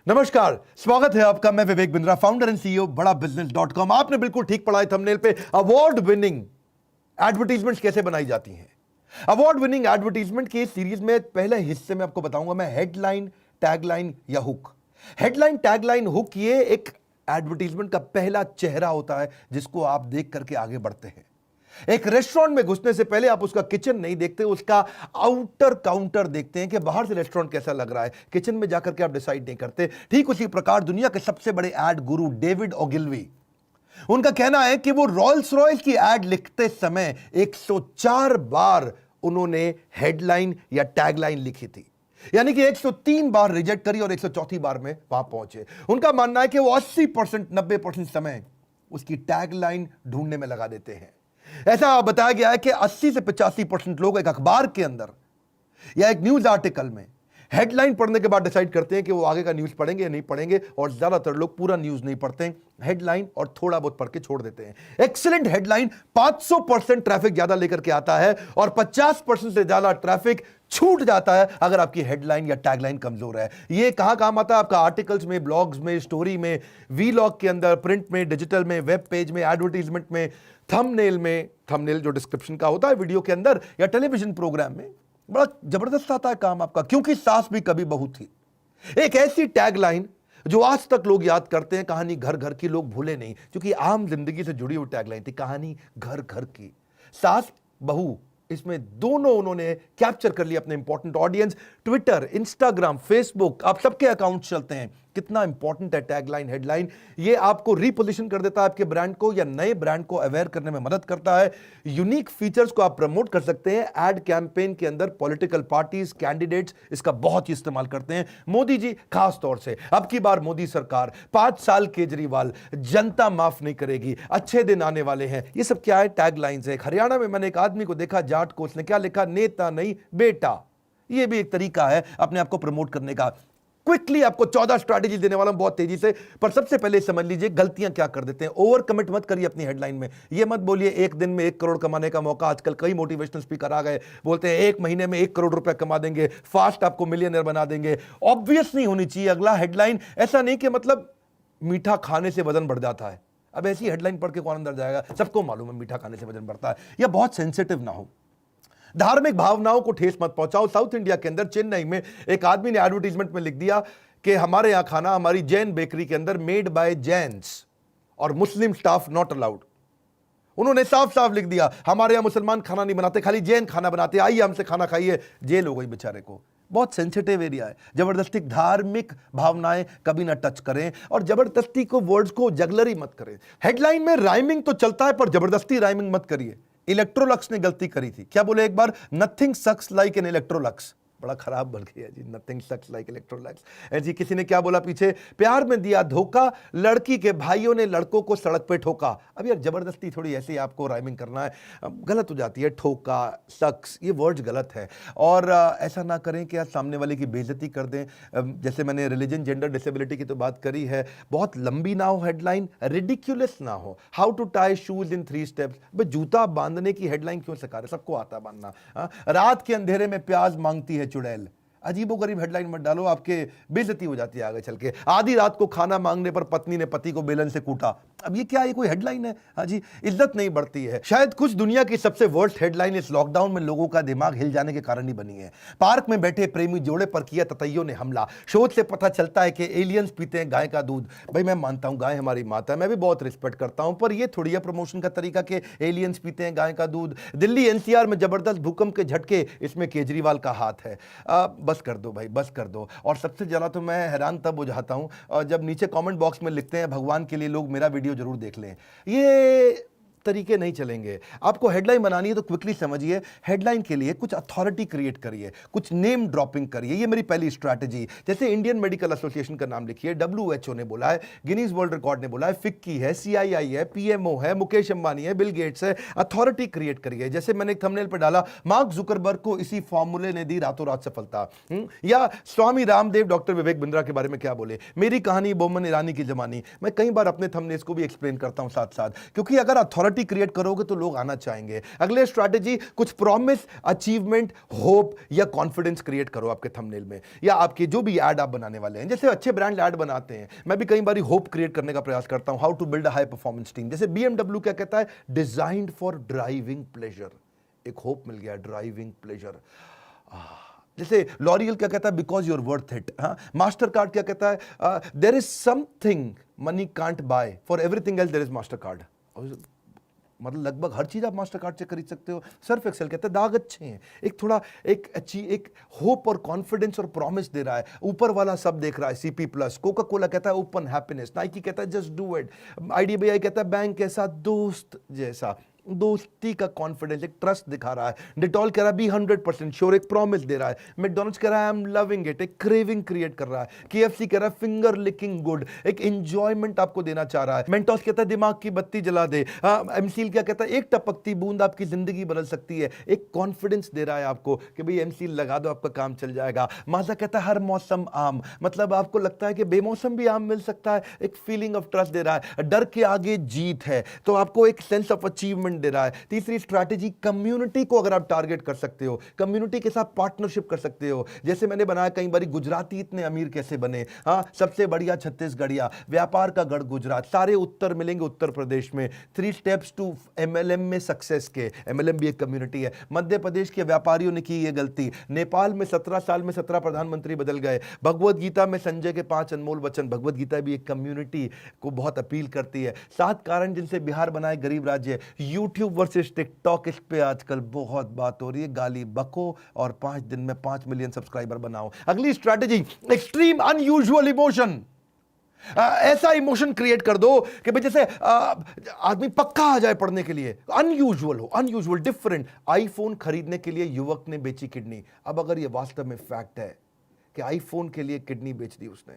नमस्कार, स्वागत है आपका। मैं Vivek Bindra, founder and CEO बड़ा बिजनेस.com। आपने बिल्कुल ठीक पढ़ा है थंबनेल पे। अवार्ड विनिंग एडवर्टीजमेंट्स कैसे बनाई जाती हैं। अवार्ड विनिंग एडवर्टीजमेंट की सीरीज में पहले हिस्से में आपको बताऊंगा मैं हेडलाइन, टैगलाइन या हुक। हेडलाइन, टैगलाइन, हुक ये एक एडवर्टीजमेंट का पहला चेहरा होता है जिसको आप देख करके आगे बढ़ते हैं। एक रेस्टोरेंट में घुसने से पहले आप उसका किचन नहीं देखते, उसका आउटर काउंटर देखते हैं कि बाहर से रेस्टोरेंट कैसा लग रहा है। किचन में जाकर के आप डिसाइड नहीं करते। ठीक उसी प्रकार दुनिया के सबसे बड़े एड गुरु डेविड ओगिलवी, उनका कहना है कि वो रॉल्स रॉयस की एड लिखते समय 104 बार उन्होंने हेडलाइन या टैगलाइन लिखी थी, यानी कि 103 बार रिजेक्ट करी और 104 बार में वहां पहुंचे। उनका मानना है कि वो 80% 90% समय उसकी टैगलाइन ढूंढने में लगा देते हैं। ऐसा बताया गया है कि 80 से 85% लोग एक अखबार के अंदर या एक न्यूज आर्टिकल में हेडलाइन पढ़ने के बाद डिसाइड करते हैं कि वो आगे का न्यूज पढ़ेंगे या नहीं पढ़ेंगे, और ज्यादातर लोग पूरा न्यूज नहीं पढ़ते हैं, हेडलाइन और थोड़ा बहुत पढ़ के छोड़ देते हैं। एक्सीलेंट हेडलाइन 500% ट्रैफिक ज्यादा लेकर के आता है और 50% से ज्यादा ट्रैफिक छूट जाता है अगर आपकी हेडलाइन या टैगलाइन कमजोर है। ये कहां काम आता है? आपका आर्टिकल्स में, ब्लॉग्स में, स्टोरी में, वीलॉग के अंदर, प्रिंट में, डिजिटल में, वेब पेज में, एडवर्टीजमेंट में, थंबनेल में, थंबनेल जो डिस्क्रिप्शन का होता है वीडियो के अंदर, या टेलीविजन प्रोग्राम में। बड़ा जबरदस्त आता है काम आपका, क्योंकि सास भी कभी बहू थी। एक ऐसी टैगलाइन जो आज तक लोग याद करते हैं। कहानी घर घर की लोग भूले नहीं, क्योंकि आम जिंदगी से जुड़ी हुई टैगलाइन थी। कहानी घर घर की, सास बहू, इसमें दोनों उन्होंने कैप्चर कर लिया अपने important audience. Twitter, Instagram, Facebook, आप सबके अकाउंट चलते हैं। कितना इंपॉर्टेंट है टैगलाइन, हेडलाइन। ये आपको रिपोजिशन कर देता है आपके ब्रांड को, या नए ब्रांड को अवेयर करने में मदद करता है। यूनिक फीचर्स को आप प्रमोट कर सकते हैं। एड कैंपेन के अंदर पॉलिटिकल पार्टीज, कैंडिडेट्स इसका बहुत ही इस्तेमाल करते हैं। मोदी जी खास तौर से, अब की बार मोदी सरकार, 5 साल केजरीवाल, जनता माफ नहीं करेगी, अच्छे दिन आने वाले हैं, ये सब क्या है? टैगलाइंस है। हरियाणा में मैंने एक आदमी को देखा, जाट को, उसने क्या लिखा? नेता नहीं बेटा। ये भी एक तरीका है अपने आप को प्रमोट करने का। क्विकली आपको 14 स्ट्रैटेजी देने वाला हूं बहुत तेजी से, पर सबसे पहले समझ लीजिए गलतियां क्या कर देते हैं। ओवर कमिट मत करिए अपनी हेडलाइन में। ये मत बोलिए एक दिन में 1 करोड़ कमाने का मौका। आजकल कई मोटिवेशनल स्पीकर आ गए, बोलते हैं 1 महीने में 1 करोड़ रुपए कमा देंगे, फास्ट आपको मिलियनर बना देंगे। ऑब्वियस नहीं होनी चाहिए अगला हेडलाइन। ऐसा नहीं कि मतलब मीठा खाने से वजन बढ़ जाता है। अब ऐसी हेडलाइन पढ़ के कौन अंदर जाएगा? सबको मालूम है मीठा खाने से वजन बढ़ता है। या बहुत सेंसिटिव ना हो, धार्मिक भावनाओं को ठेस मत पहुंचाओ। साउथ इंडिया के अंदर चेन्नई में एक आदमी ने एडवर्टीजमेंट में लिख दिया कि हमारे यहां खाना, हमारी जैन बेकरी के अंदर, मेड बाय जैन्स और मुस्लिम स्टाफ नॉट अलाउड। उन्होंने साफ साफ लिख दिया हमारे यहां मुसलमान खाना नहीं बनाते, खाली जैन खाना बनाते, आइए हमसे खाना खाइए। जेल हो गई बेचारे को। बहुत सेंसिटिव एरिया है। जबरदस्ती धार्मिक भावनाएं कभी ना टच करें, और जबरदस्ती को वर्ड्स को जगलरी मत करें। हेडलाइन में राइमिंग तो चलता है, पर जबरदस्ती राइमिंग मत करिए। इलेक्ट्रोलक्स ने गलती करी थी। क्या बोले एक बार? Nothing sucks like an Electrolux. बड़ा खराब बन गया जी, नथिंग सक्स लाइक इलेक्ट्रोलक्स। जी किसी ने क्या बोला पीछे? प्यार में दिया धोखा, लड़की के भाइयों ने लड़कों को सड़क पे ठोका। अब यार जबरदस्ती थोड़ी ऐसे आपको राइमिंग करना है, गलत हो जाती है। ठोका, सक्स, ये वर्ड्स गलत है। और ऐसा ना करें कि आप सामने वाले की बेइज्जती कर दें। जैसे मैंने रिलीजन, जेंडर, डिसेबिलिटी की तो बात करी है। बहुत लंबी ना हो हेडलाइन, रिडिक्यूलस ना हो। How to tie shoes in 3 steps. भाई जूता बांधने की हेडलाइन क्यों सिखा रहे? सबको आता है बांधना। रात के अंधेरे में प्याज मांगती है चुड़ैल। अजीबो गरीब हेडलाइन मत डालो, आपके बेइज्जती हो जाती है आगे चल के। आधी रात को खाना मांगने पर पत्नी ने पति को बेलन से कूटा। अब ये क्या है? कोई हेडलाइन है? हाँ जी, इज्जत नहीं बढ़ती है। शायद कुछ दुनिया की सबसे वर्स्ट हेडलाइन इस लॉकडाउन में लोगों का दिमाग हिल जाने के कारण ही बनी है। पार्क में बैठे प्रेमी जोड़े पर किया ततैयों ने हमला। शोध से पता चलता है कि एलियंस पीते हैं गाय का दूध। भाई मैं मानता हूं गाय हमारी माता है, मैं भी बहुत रिस्पेक्ट करता हूं, पर ये थोड़ी है प्रमोशन का तरीका कि एलियंस पीते हैं गाय का दूध। दिल्ली एनसीआर में जबरदस्त भूकंप के झटके, इसमें केजरीवाल का हाथ है। बस कर दो भाई, बस कर दो। और सबसे ज्यादा तो मैं हैरान तब हो जाता हूं जब नीचे कमेंट बॉक्स में लिखते हैं भगवान के लिए लोग मेरा वीडियो जरूर देख लें। ये तरीके नहीं चलेंगे। आपको हेडलाइन बनानी है तो क्विकली समझिए, हेडलाइन के लिए कुछ अथॉरिटी क्रिएट करिए, कुछ नेम ड्रॉपिंग करिए। ये मेरी पहली स्ट्रैटेजी। जैसे इंडियन मेडिकल एसोसिएशन का नाम लिखिए, WHO ने बोला है, गिनीज वर्ल्ड रिकॉर्ड ने बोला है, फिक्की है, CII है, PMO है, मुकेश अंबानी है, बिल गेट्स है। अथॉरिटी क्रिएट करिए। जैसे मैंने एक थंबनेल पर डाला, मार्क जुकरबर्ग को इसी फॉर्मूले ने दी रातों रात सफलता। या स्वामी रामदेव डॉक्टर विवेक बिंद्रा के बारे में क्या बोले, मेरी कहानी बोमन ईरानी की जमानी। मैं कई बार अपने थंबनेल्स को भी एक्सप्लेन करता हूं साथ साथ, क्योंकि अगर अथॉरिटी अथॉरिटी क्रिएट करोगे तो लोग आना चाहेंगे। अगले स्ट्रैटेजी, कुछ प्रॉमिस, अचीवमेंट, होप या कॉन्फिडेंस क्रिएट करो आपके थंबनेल में या आपके जो भी ऐड आप बनाने वाले हैं। जैसे अच्छे ब्रांड ऐड बनाते हैं, मैं भी कई बार होप क्रिएट करने का प्रयास करता हूं, how to build a high performance team. जैसे BMW क्या कहता है, डिजाइंड फॉर ड्राइविंग प्लेजर। एक होप मिल गया, ड्राइविंग प्लेजर। जैसे लॉरियल क्या कहता है, because you're worth it. Mastercard क्या कहता है, there is something money can't buy, for everything else there is Mastercard. मतलब लगभग हर चीज आप मास्टर कार्ड से खरीद सकते हो। सर्फ एक्सेल कहता है दाग अच्छे हैं। एक थोड़ा एक अच्छी एक होप और कॉन्फिडेंस और प्रॉमिस दे रहा है। ऊपर वाला सब देख रहा है, CP प्लस। कोका कोला कहता है ओपन हैप्पीनेस। नाइकी कहता है जस्ट डू इट। IDBI कहता है बैंक कैसा, दोस्त जैसा, दोस्ती का कॉन्फिडेंस, एक ट्रस्ट दिखा रहा है। डिटॉल कह रहा है बी 100% श्योर, एक प्रॉमिस दे रहा है। मैकडॉनल्ड्स कह रहा है आई एम लविंग इट, एक क्रेविंग क्रिएट कर रहा है। KFC कह रहा है फिंगर लिकिंग गुड, एक एंजॉयमेंट आपको देना चाह रहा है। मेंटोस कहता है दिमाग की बत्ती जला दे। एमसील क्या कहता है, एक टपकती बूंद आपकी जिंदगी बदल सकती है। एक कॉन्फिडेंस दे रहा है आपको कि भाई एमसील लगा दो, आपका काम चल जाएगा। माजा कहता है हर मौसम आम, मतलब आपको लगता है कि बेमौसम भी आम मिल सकता है। एक फीलिंग ऑफ ट्रस्ट दे रहा है। डर के आगे जीत है, तो आपको एक सेंस ऑफ अचीवमेंट दे रहा है। तीसरी स्ट्रैटेजी, कम्युनिटी को अगर आप टारगेट कर सकते हो, कम्युनिटी के साथ पार्टनरशिप कर सकते हो। जैसे मैंने बनाया कई बार, गुजराती इतने अमीर कैसे बने, सबसे बढ़िया छत्तीसगढ़िया, व्यापार का गढ़ गुजरात, सारे उत्तर मिलेंगे उत्तर प्रदेश में। 3 स्टेप्स टू MLM में सक्सेस के। MLM भी एक कम्युनिटी है। मध्य प्रदेश के व्यापारियों ने की ये गलती। नेपाल में 17 साल में 17 प्रधानमंत्री बदल गए। भगवत गीता में संजय के 5 अनमोल वचन। भगवत गीता भी एक कम्युनिटी को बहुत अपील करती है। 7 कारण जिनसे बिहार बनाए गरीब राज्य। यूट्यूब वर्सेस टिकटॉक, इस पे आजकल बहुत बात हो रही है। गाली बको और 5 दिन में 5 मिलियन सब्सक्राइबर बनाओ। अगली स्ट्रैटेजी, एक्सट्रीम अनयूजुअल इमोशन। ऐसा इमोशन क्रिएट कर दो कि भाई जैसे आदमी पक्का आ जाए पढ़ने के लिए। अनयूजुअल हो, अनयूजुअल, डिफरेंट। आईफोन खरीदने के लिए युवक ने बेची किडनी। अब अगर ये वास्तव में फैक्ट है कि आईफोन के लिए किडनी बेच दी उसने,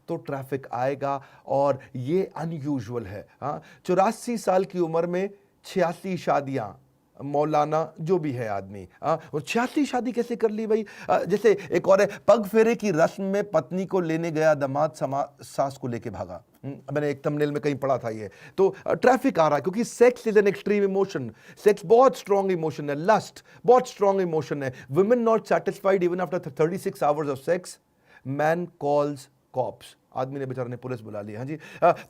तो ट्रैफिक आएगा और ये अनयूजुअल है। 84 साल की उम्र में 86 शादियां, मौलाना जो भी है आदमी, और 86 शादी कैसे कर ली भाई। जैसे एक और है, पग फेरे की रस्म में पत्नी को लेने गया दामाद सास को लेके भागा। मैंने एक थंबनेल में कहीं पढ़ा था ये। तो ट्रैफिक आ रहा है क्योंकि sex is an extreme emotion. Sex बहुत स्ट्रॉन्ग इमोशन है। लस्ट बहुत स्ट्रॉन्ग इमोशन है। Women not satisfied even after 36 hours of sex, man calls cops. आदमी ने बेचारे ने पुलिस बुला लिया। हाँ जी।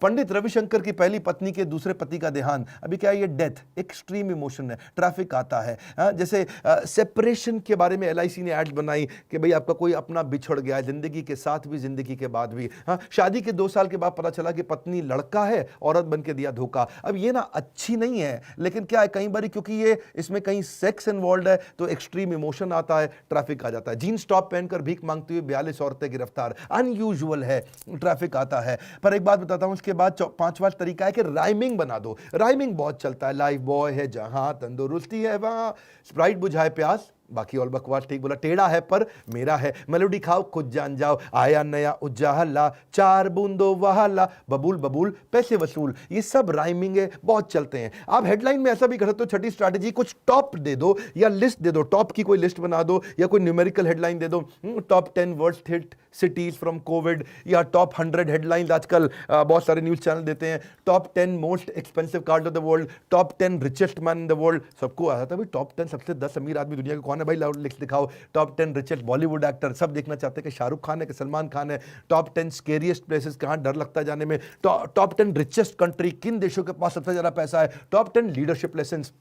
पंडित रविशंकर की पहली पत्नी के दूसरे पति का देहांत। अभी क्या है ये, डेथ, एक्सट्रीम इमोशन है। ट्रैफिक आता है। जैसे सेपरेशन के बारे में LIC ने एड्स बनाई कि भाई आपका कोई अपना बिछड़ गया, जिंदगी के साथ भी जिंदगी के बाद भी। शादी के 2 साल के बाद पता चला कि पत्नी लड़का है, औरत बन के दिया धोखा। अब ये ना अच्छी नहीं है, लेकिन क्या है कई बार क्योंकि ये इसमें कहीं सेक्स इन्वॉल्व है तो एक्सट्रीम इमोशन आता है, ट्रैफिक आ जाता है। जीन्स टॉप पहनकर भीख मांगती हुई 42 औरतें गिरफ्तार। अनयूजुअल है, ट्रैफिक आता है। पर एक बात बताता हूं, उसके बाद 5वां तरीका है कि राइमिंग बना दो। राइमिंग बहुत चलता है। लाइफ बॉय है जहां तंदुरुस्ती है वहां, स्प्राइट बुझाए प्यास, बाकी और बकवास ठीक बोला। टेढ़ा है पर मेरा है, मेलोडी खाओ खुद जान जाओ, आया नया उजाला, 4 बूंदो वहाला, बबूल बबूल पैसे वसूल। ये सब राइमिंग है, बहुत चलते हैं। आप हेडलाइन में ऐसा भी कर सकते हो। 6ठी स्ट्रैटेजी, कुछ टॉप दे दो या लिस्ट दे दो। टॉप की कोई लिस्ट बना दो या कोई न्यूमेरिकल हेडलाइन दे दो। Top 10 worst hit cities from Covid, या टॉप 100 हेडलाइंस आजकल बहुत सारे न्यूज चैनल देते हैं। Top 10 most expensive cars of the world, top 10 richest man in the world. सबको आता है भाई टॉप 10 सबसे 10 अमीर आदमी दुनिया के कौन है भाई, लाउड लिख दिखाओ। टॉप 10 रिचेस्ट बॉलीवुड एक्टर, सब देखना चाहते हैं कि शाहरुख खान है कि सलमान खान है। टॉप 10 स्केरियस्ट प्लेसेस, कहां डर लगता है जाने में। टॉप 10 रिचेस्ट कंट्री, किन देशों के पास सबसे ज्यादा पैसा है। टॉप 10 लीडरशिप लेसन्स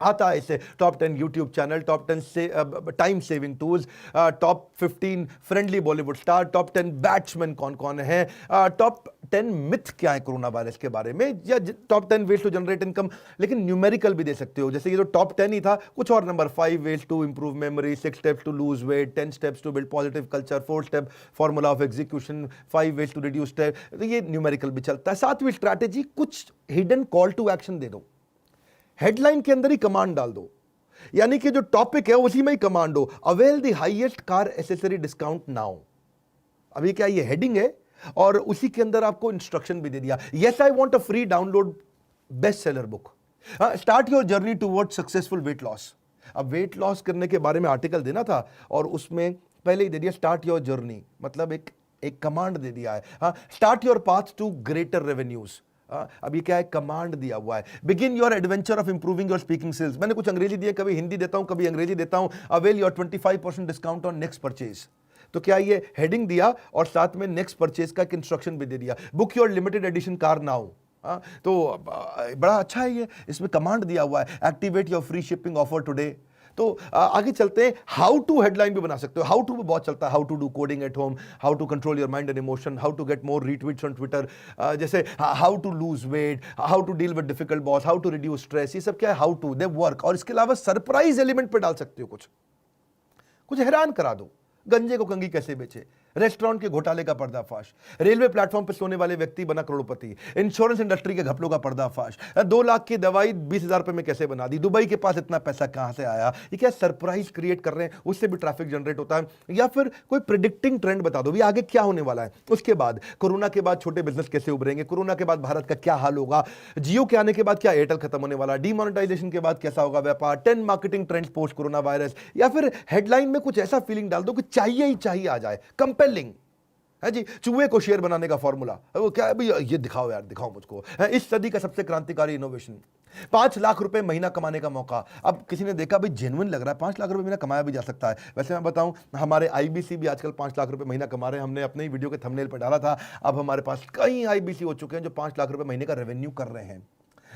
आता है इसे। टॉप 10 यूट्यूब चैनल, टॉप 10 से time saving tools, top 15 friendly Bollywood star, top 10 batsman कौन कौन है, टॉप 10 मिथ क्या है कोरोना वायरस के बारे में, या top 10 ways to generate income. लेकिन न्यूमेरिकल भी दे सकते हो। जैसे ये जो टॉप 10 ही था, कुछ और number, 5 ways to improve memory, 6 steps to lose weight, 10 steps to build positive culture, 4 step formula of execution, 5 ways to reduce step. तो ये न्यूमेरिकल भी चलता है। 7वीं स्ट्रैटेजी, कुछ हिडन कॉल टू एक्शन दे दो। हेडलाइन के अंदर ही कमांड डाल दो, यानी कि जो टॉपिक है उसी में ही कमांड हो। Avail the highest car accessory discount now. अभी क्या ये हेडिंग है और उसी के अंदर आपको इंस्ट्रक्शन भी दे दिया। Yes I want a free download best seller book, start your journey towards successful weight loss. अब वेट लॉस करने के बारे में आर्टिकल देना था और उसमें पहले ही दे दिया स्टार्ट योर जर्नी, मतलब एक कमांड दे दिया है। Start your path to greater revenues. अब ये क्या है, कमांड दिया हुआ है, begin your adventure of improving your speaking skills. मैंने कुछ अंग्रेजी दिए, कभी हिंदी देता हूं, कभी अंग्रेजी देता हूं। Avail your 25% discount on next purchase. तो क्या ये हेडिंग दिया और साथ में नेक्स्ट परचेज का एक इंस्ट्रक्शन भी दे दिया, book your limited edition car now. तो बड़ा अच्छा है ये, इसमें कमांड दिया हुआ है, activate your free shipping offer today. तो आगे चलते हैं, हाउ टू हेडलाइन भी बना सकते हो। हाउ टू बहुत चलता है, how to do coding at home, how to control your mind and emotion, how to get more retweets on Twitter, जैसे how to lose weight, how to deal with difficult boss, how to reduce stress. ये सब क्या है, how to, they work. और इसके अलावा surprise element पे डाल सकते हो, कुछ हैरान करा दो, गंजे को कंघी कैसे बेचे, रेस्टोरेंट के घोटाले का पर्दाफाश, रेलवे प्लेटफॉर्म पर सोने वाले व्यक्ति बना करोड़पति, इंश्योरेंस इंडस्ट्री के घपलों का पर्दाफाश, 2 लाख की दवाई 20,000 रुपए में कैसे बना दी, दुबई के पास इतना पैसा कहां से आया। ये क्या सरप्राइज क्रिएट कर रहे हैं, उससे भी ट्रैफिक जनरेट होता है। या फिर कोई प्रिडिक्टिंग ट्रेंड बता दो, भी आगे क्या होने वाला है, उसके बाद कोरोना के बाद छोटे बिजनेस कैसे उभरेंगे, कोरोना के बाद भारत का क्या हाल होगा, जियो के आने के बाद क्या एयरटेल खत्म होने वाला, डीमोनेटाइजेशन के बाद कैसा होगा व्यापार, 10 marketing trends post corona virus. या फिर हेडलाइन में कुछ ऐसा फीलिंग डाल दो कि चाहिए ही चाहिए आ जाए, कंपेलिंग है जी। चूहे को शेर बनाने का फॉर्मूला, वो क्या है भाई, ये दिखाओ यार, दिखाओ मुझको। इस सदी का सबसे क्रांतिकारी इनोवेशन, 5 लाख रुपए महीना कमाने का मौका। अब किसी ने देखा भाई जेन्युइन लग रहा है, 5 लाख रुपए महीना कमाया भी जा सकता है। वैसे मैं बताऊं, हमारे आईबीसी भी आजकल 5 लाख रुपए महीना कमा रहे हैं। हमने अपने ही वीडियो के थंबनेल पर डाला था। अब हमारे पास कई आईबीसी हो चुके हैं जो 5 लाख रुपए महीने का रेवेन्यू कर रहे हैं।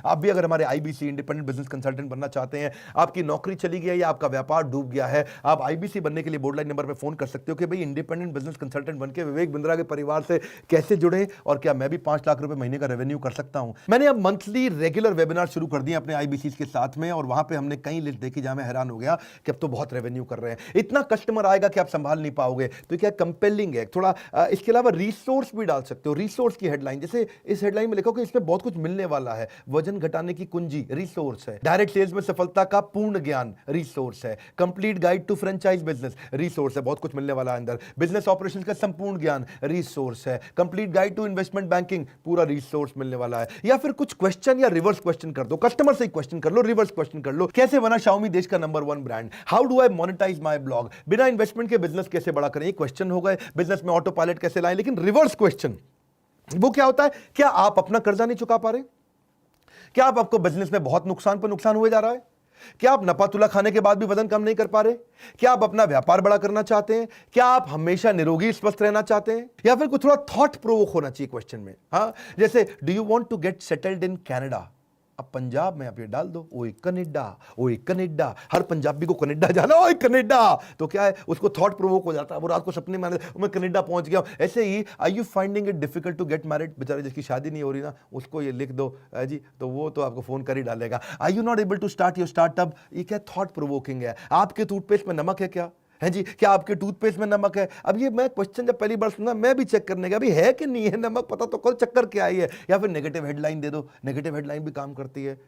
आप भी अगर हमारे आईबीसी इंडिपेंडेंट बिजनेस कंसल्टेंट बनना चाहते हैं, आपकी नौकरी चली गई है या आपका व्यापार डूब गया है, आप आईबीसी बनने के लिए बोर्ड लाइन नंबर पे फोन कर सकते हो कि भाई इंडिपेंडेंट बिजनेस कंसल्टेंट बनके विवेक बिंद्रा के परिवार से कैसे जुड़े और क्या मैं भी 5 लाख रुपए महीने का रेवेन्यू कर सकता हूं। मैंने अब मंथली रेगुलर वेबिनार शुरू कर दिए अपने आईबीसी के साथ में, और वहां पे हमने कई लिस्ट देखी जहां मैं हैरान हो गया कि अब तो बहुत रेवेन्यू कर रहे हैं। इतना कस्टमर आएगा कि आप संभाल नहीं पाओगे। तो क्या कंपेलिंग है थोड़ा। इसके अलावा रिसोर्स भी डाल सकते हो, रिसोर्स की हेडलाइन, जैसे इस हेडलाइन में लिखो कि इसमें बहुत कुछ मिलने वाला है, वजन घटाने की कुंजी रिसोर्स है, डायरेक्ट सेल्स में सफलता का पूर्ण ज्ञान रिसोर्स है, complete guide to franchise business resource है, बहुत कुछ मिलने वाला है अंदर, बिजनेस ऑपरेशंस का संपूर्ण ज्ञान रिसोर्स है, complete guide to investment banking पूरा रिसोर्स मिलने वाला है। या फिर कुछ क्वेश्चन या रिवर्स क्वेश्चन कर दो, कस्टमर से क्वेश्चन कर लो, रिवर्स क्वेश्चन कर लो, कैसे बना Xiaomi देश का number 1 brand, how do I monetize my blog, बिना इन्वेस्टमेंट के बिजनेस कैसे बड़ा करें, क्वेश्चन हो गए, बिजनेस में ऑटो पायलट कैसे लाएं। लेकिन रिवर्स क्वेश्चन वो क्या होता है, क्या आप अपना कर्जा नहीं चुका पा रहे, क्या आपको बिजनेस में बहुत नुकसान पर नुकसान हुए जा रहा है, क्या आप नपा तुला खाने के बाद भी वजन कम नहीं कर पा रहे, क्या आप अपना व्यापार बड़ा करना चाहते हैं, क्या आप हमेशा निरोगी स्वस्थ रहना चाहते हैं, या फिर कुछ थोड़ा थॉट प्रोवोक होना चाहिए क्वेश्चन में। हाँ, जैसे do you want to get settled in Canada, अब पंजाब में आप ये डाल दो, ओए कनाडा, ओए कनाडा, हर पंजाबी को कनाडा जाना, ओए कनाडा, तो क्या है उसको थॉट प्रोवोक हो जाता है, वो रात को सपने में मैं कनाडा पहुंच गया। ऐसे ही are you finding it difficult to get married, बेचारे जिसकी शादी नहीं हो रही ना, उसको ये लिख दो जी, तो वो तो आपको फोन कर ही डालेगा। Are you not able to start your startup, ये क्या थॉट प्रोवोकिंग है। आपके टूथपेस्ट में नमक है क्या, है जी, क्या आपके टूथपेस्ट में नमक है। अब ये मैं क्वेश्चन जब पहली बार सुना, मैं भी चेक करने का अभी है कि नहीं है नमक, पता तो कल चक्कर क्या आई है। या फिर नेगेटिव हेडलाइन दे दो, नेगेटिव हेडलाइन भी काम करती है।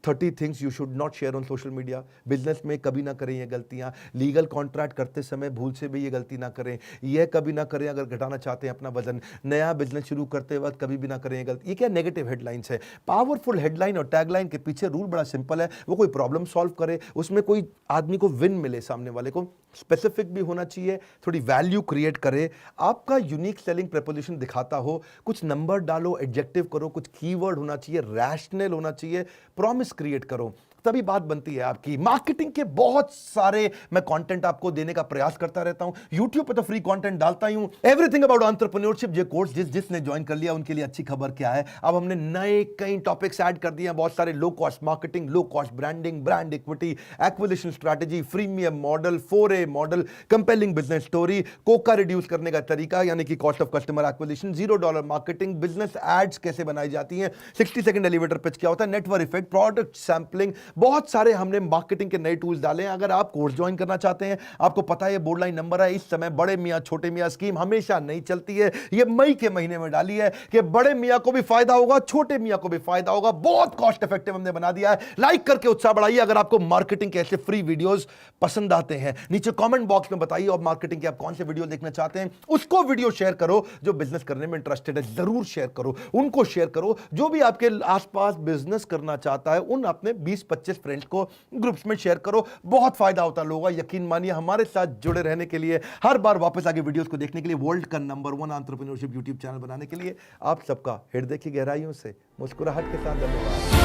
30 things you should not share on social media, business में कभी ना करें ये गलतियां, लीगल कॉन्ट्रैक्ट करते समय भूल से भी ये गलती ना करें, ये कभी ना करें अगर घटाना चाहते हैं अपना वजन, नया बिजनेस शुरू करते वक्त कभी भी ना करें ये गलती। ये क्या नेगेटिव हेडलाइंस है। पावरफुल हेडलाइन और टैगलाइन के पीछे रूल बड़ा सिंपल है, वो कोई प्रॉब्लम सॉल्व करे, उसमें कोई आदमी को विन मिले, सामने वाले को, स्पेसिफिक भी होना चाहिए, थोड़ी वैल्यू क्रिएट करे, आपका यूनिक सेलिंग प्रपोजिशन दिखाता हो, कुछ नंबर डालो, एडजेक्टिव करो, कुछ कीवर्ड होना चाहिए, रैशनल होना चाहिए, प्रॉमिस क्रिएट करो, तभी बात बनती है आपकी। मार्केटिंग के बहुत सारे मैं कंटेंट आपको देने का प्रयास करता रहता हूं, YouTube पे तो फ्री कंटेंट डालता ही हूं। एवरीथिंग अबाउट एंटरप्रेन्योरशिप जो कोर्स जिसने ज्वाइन कर लिया उनके लिए अच्छी खबर क्या है, अब हमने नए कई टॉपिक्स ऐड कर दिए हैं, बहुत सारे, low cost marketing, low cost branding, brand equity, acquisition strategy, freemium model, 4A model, compelling business story, कोका रिड्यूस करने का तरीका यानी कि cost of customer acquisition, $0 marketing, business ads कैसे बनाई जाती हैं, 60 सेकंड एलिवेटर पिच क्या होता है, नेटवर्क इफेक्ट, प्रोडक्ट सैंपलिंग, बहुत सारे हमने मार्केटिंग के नए टूल्स डाले हैं। अगर आप कोर्स ज्वाइन करना चाहते हैं, आपको पता है ये बोर्ड लाइन नंबर है, इस समय बड़े मियां छोटे मियां स्कीम हमेशा नहीं चलती है, ये मई के महीने में डाली है कि बड़े मियां को भी फायदा होगा, छोटे मियां को भी फायदा होगा, बहुत कॉस्ट इफेक्टिव हमने बना दिया है। लाइक करके उत्साह बढ़ाइए अगर आपको मार्केटिंग के ऐसे फ्री वीडियोस पसंद आते हैं, नीचे कमेंट बॉक्स में बताइए और मार्केटिंग के आप कौन से वीडियो देखना चाहते हैं, उसको वीडियो शेयर करो। जो बिजनेस करने में इंटरेस्टेड है जरूर शेयर करो, उनको शेयर करो। जो भी आपके आसपास बिजनेस करना चाहता है उन अपने 20-25 20-25 फ्रेंड्स को ग्रुप्स में शेयर करो, बहुत फायदा होता है लोगों का। यकीन मानिए हमारे साथ जुड़े रहने के लिए, हर बार वापस आके वीडियोस को देखने के लिए, वर्ल्ड का नंबर 1 एंटरप्रेन्योरशिप यूट्यूब चैनल बनाने के लिए आप सबका हृदय की गहराइयों से मुस्कुराहट के साथ धन्यवाद।